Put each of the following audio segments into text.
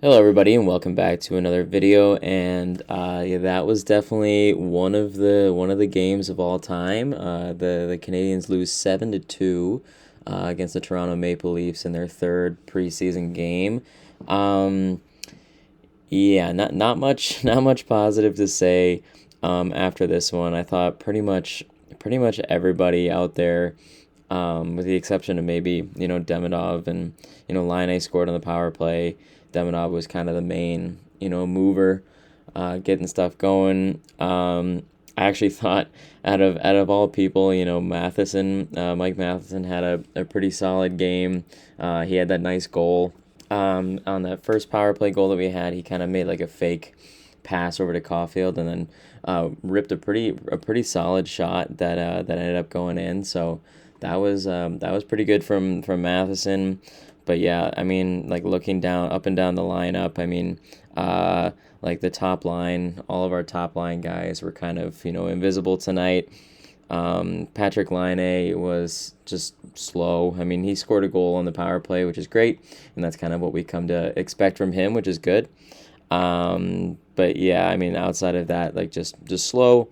Hello everybody and welcome back to another video, and yeah, that was definitely one of the games of all time. The Canadians lose 7-2 against the Toronto Maple Leafs in their third preseason game. Um, yeah, not much positive to say after this one. I thought pretty much everybody out there, with the exception of maybe Demidov and Laine scored on the power play. Demidov was kind of the main mover, getting stuff going. I actually thought out of all people, Mike Matheson had a pretty solid game. He had that nice goal. On that first power play goal that we had, he kind of made like a fake pass over to Caulfield, and then ripped a pretty solid shot that ended up going in. So that was pretty good from Matheson. But yeah, I mean, like looking down up and down the lineup, I mean, like the top line, all of our top line guys were kind of invisible tonight. Patrick Laine was just slow. I mean, he scored a goal on the power play, which is great, and that's kind of what we come to expect from him, which is good. But yeah, I mean, outside of that, like just slow.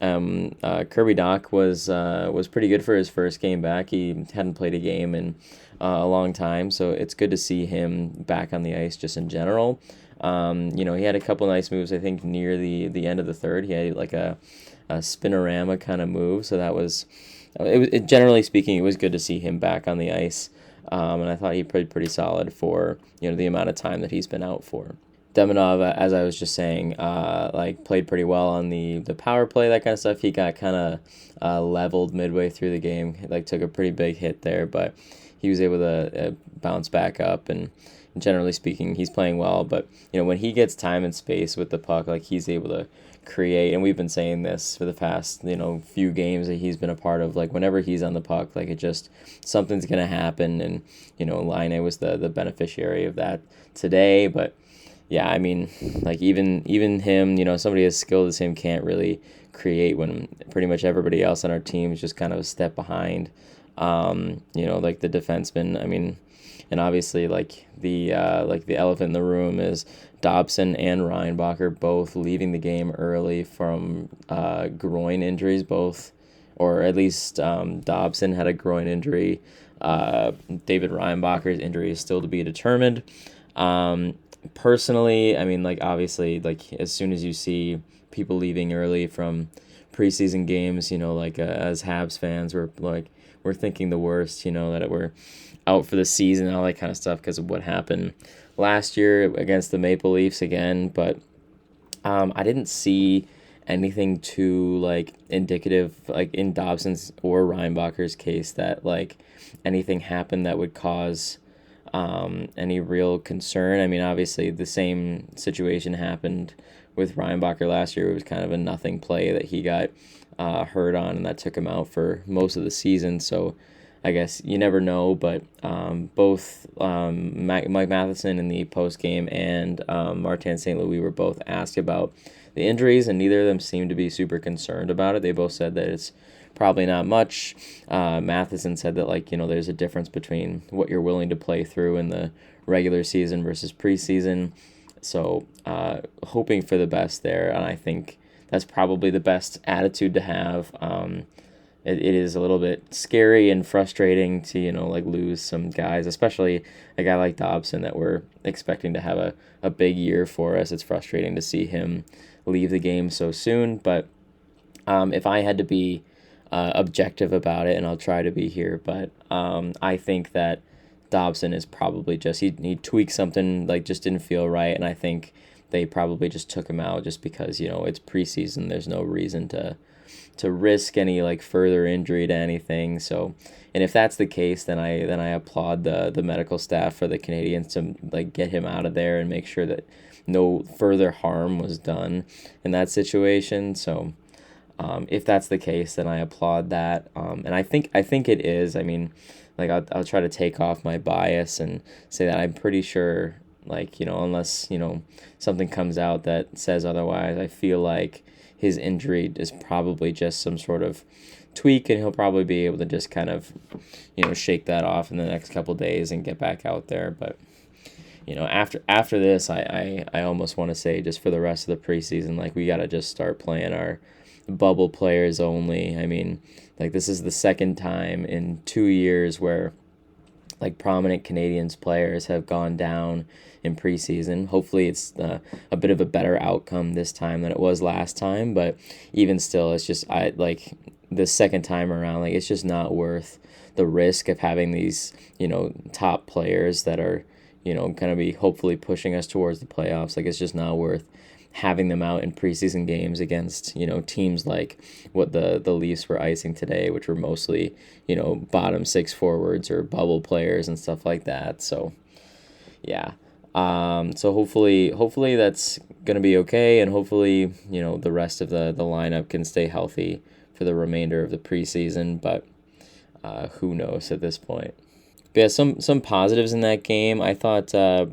Kirby Doc was pretty good for his first game back. He hadn't played a game in a long time, so it's good to see him back on the ice just in general. He had a couple nice moves. I think near the end of the third, he had like a spinorama kind of move. So that was generally speaking, it was good to see him back on the ice. And I thought he played pretty solid for the amount of time that he's been out for. Demonov, as I was just saying, like played pretty well on the power play, that kind of stuff. He got kind of leveled midway through the game, like took a pretty big hit there, but he was able to bounce back up. And generally speaking, he's playing well. But when he gets time and space with the puck, like he's able to create. And we've been saying this for the past few games that he's been a part of. Like whenever he's on the puck, like it just something's gonna happen. And Laine was the beneficiary of that today, but yeah, I mean, like even him, somebody as skilled as him can't really create when pretty much everybody else on our team is just kind of a step behind. Like the defenseman. I mean, and obviously like the elephant in the room is Dobson and Reinbacher both leaving the game early from groin injuries, both, or at least Dobson had a groin injury. David Reinbacher's injury is still to be determined. Personally, I mean, like obviously, like as soon as you see people leaving early from preseason games, like as Habs fans, we're thinking the worst, that we're out for the season and all that kind of stuff because of what happened last year against the Maple Leafs again. But I didn't see anything too like indicative, like in Dobson's or Reinbacher's case, that like anything happened that would cause any real concern. I mean, obviously, the same situation happened with Reinbacher last year. It was kind of a nothing play that he got hurt on, and that took him out for most of the season. So I guess you never know, but both Mike Matheson in the post game and Martin St. Louis were both asked about the injuries, and neither of them seemed to be super concerned about it. They both said that it's probably not much. Matheson said that there's a difference between what you're willing to play through in the regular season versus preseason. So hoping for the best there, and I think that's probably the best attitude to have. It is a little bit scary and frustrating to like lose some guys, especially a guy like Dobson that we're expecting to have a big year for us. It's frustrating to see him leave the game so soon, but if I had to be objective about it, and I'll try to be here, but I think that Dobson is probably just he tweaked something, like just didn't feel right, and I think they probably just took him out just because it's preseason. There's no reason to risk any like further injury to anything. So, and if that's the case, then I applaud the medical staff for the Canadians to like get him out of there and make sure that no further harm was done in that situation. So if that's the case, then I applaud that. And I think it is. I mean, like I'll try to take off my bias and say that I'm pretty sure, like unless something comes out that says otherwise, I feel like his injury is probably just some sort of tweak, and he'll probably be able to just kind of shake that off in the next couple days and get back out there. But after this, I almost want to say just for the rest of the preseason, like we got to just start playing our bubble players only. I mean, like this is the second time in 2 years where like prominent Canadians players have gone down in preseason. Hopefully, it's a bit of a better outcome this time than it was last time. But even still, it's just I like the second time around. Like it's just not worth the risk of having these top players that are going to be hopefully pushing us towards the playoffs. Like it's just not worth having them out in preseason games against teams like what the Leafs were icing today, which were mostly bottom six forwards or bubble players and stuff like that. So yeah, so hopefully that's gonna be okay, and hopefully the rest of the lineup can stay healthy for the remainder of the preseason. But who knows at this point. But yeah, some positives in that game. I thought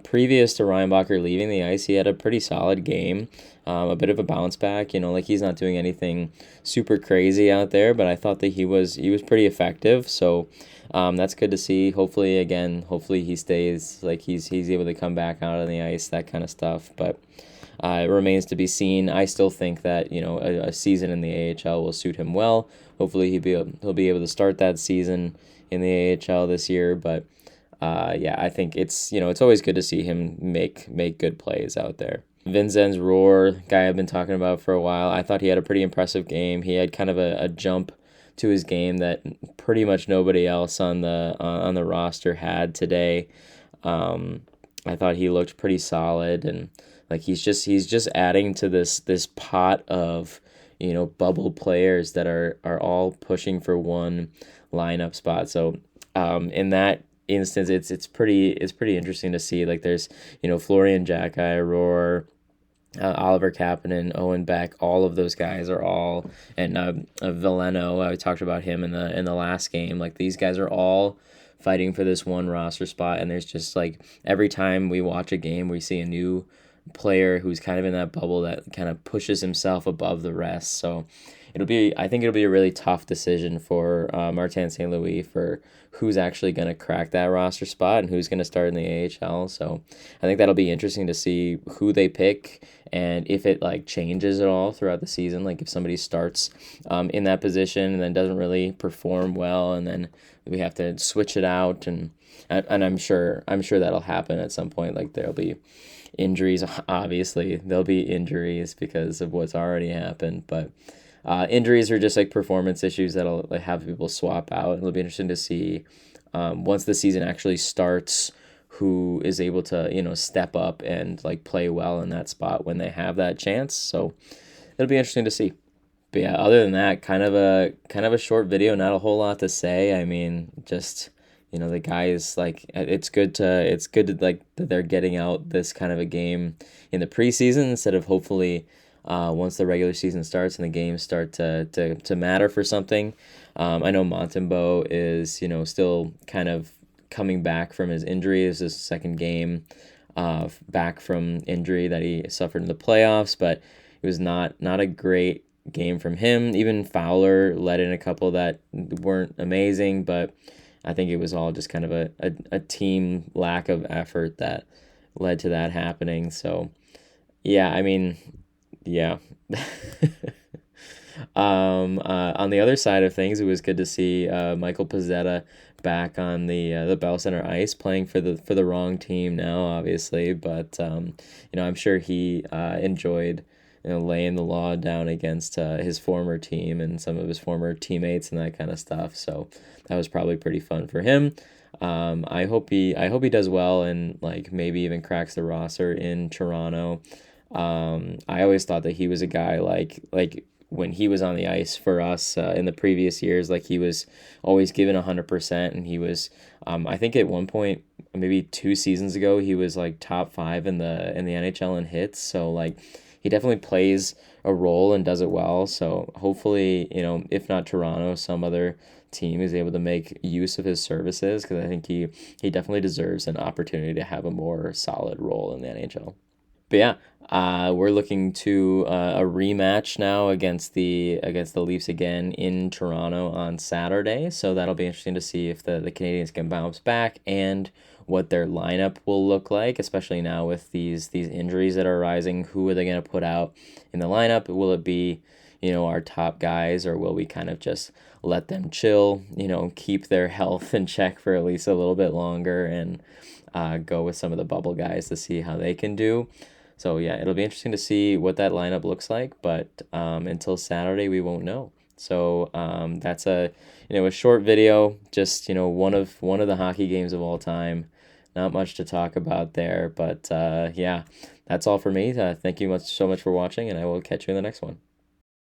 previous to Reinbacher leaving the ice, he had a pretty solid game, a bit of a bounce back. Like he's not doing anything super crazy out there, but I thought that he was pretty effective. So that's good to see. Hopefully he stays like he's able to come back out on the ice, that kind of stuff. But it remains to be seen. I still think that a season in the AHL will suit him well. Hopefully he'll be able to start that season in the AHL this year. But yeah, I think it's always good to see him make good plays out there. Vincenz Rohr, guy I've been talking about for a while, I thought he had a pretty impressive game. He had kind of a jump to his game that pretty much nobody else on the roster had today. I thought he looked pretty solid, and like he's just adding to this pot of bubble players that are all pushing for one lineup spot. So in that instance, it's pretty interesting to see. Like there's Florian Jacki, Rohr, Oliver Kapanen, Owen Beck, all of those guys are all, and Veleno. I talked about him in the last game. Like these guys are all fighting for this one roster spot, and there's just like every time we watch a game, we see a new player who's kind of in that bubble that kind of pushes himself above the rest. So I think it'll be a really tough decision for Martin St. Louis for who's actually going to crack that roster spot and who's going to start in the AHL. So I think that'll be interesting to see who they pick and if it like changes at all throughout the season. Like if somebody starts in that position and then doesn't really perform well, and then we have to switch it out, and I'm sure that'll happen at some point. Like there'll be injuries. Obviously, there'll be injuries because of what's already happened, but injuries are just like performance issues that'll like have people swap out. It'll be interesting to see once the season actually starts who is able to step up and like play well in that spot when they have that chance. So it'll be interesting to see. But yeah, other than that, kind of a short video, not a whole lot to say. I mean, just the guys, like it's good to like that they're getting out this kind of a game in the preseason instead of hopefully once the regular season starts and the games start to matter for something. I know Montembeault is still kind of coming back from his injury. It's his second game back from injury that he suffered in the playoffs, but it was not a great game from him. Even Fowler let in a couple that weren't amazing, but I think it was all just kind of a team lack of effort that led to that happening. So yeah, I mean, yeah. On the other side of things, it was good to see Michael Pezzetta back on the Bell Center ice, playing for the wrong team now, obviously, but I'm sure he enjoyed laying the law down against his former team and some of his former teammates and that kind of stuff. So that was probably pretty fun for him. I hope he does well and like maybe even cracks the roster in Toronto. I always thought that he was a guy like when he was on the ice for us in the previous years, like he was always given 100%, and he was I think at one point maybe 2 seasons ago he was like top 5 in the NHL in hits. So like he definitely plays a role and does it well. So hopefully if not Toronto, some other team is able to make use of his services, because I think he definitely deserves an opportunity to have a more solid role in the NHL. But yeah, we're looking to a rematch now against the Leafs again in Toronto on Saturday. So that'll be interesting to see if the Canadians can bounce back and what their lineup will look like, especially now with these injuries that are arising. Who are they going to put out in the lineup? Will it be, our top guys, or will we kind of just let them chill, keep their health in check for at least a little bit longer, and go with some of the bubble guys to see how they can do. So yeah, it'll be interesting to see what that lineup looks like, but until Saturday, we won't know. So that's a short video, just one of the hockey games of all time. Not much to talk about there, but yeah, that's all for me. Thank you so much for watching, and I will catch you in the next one.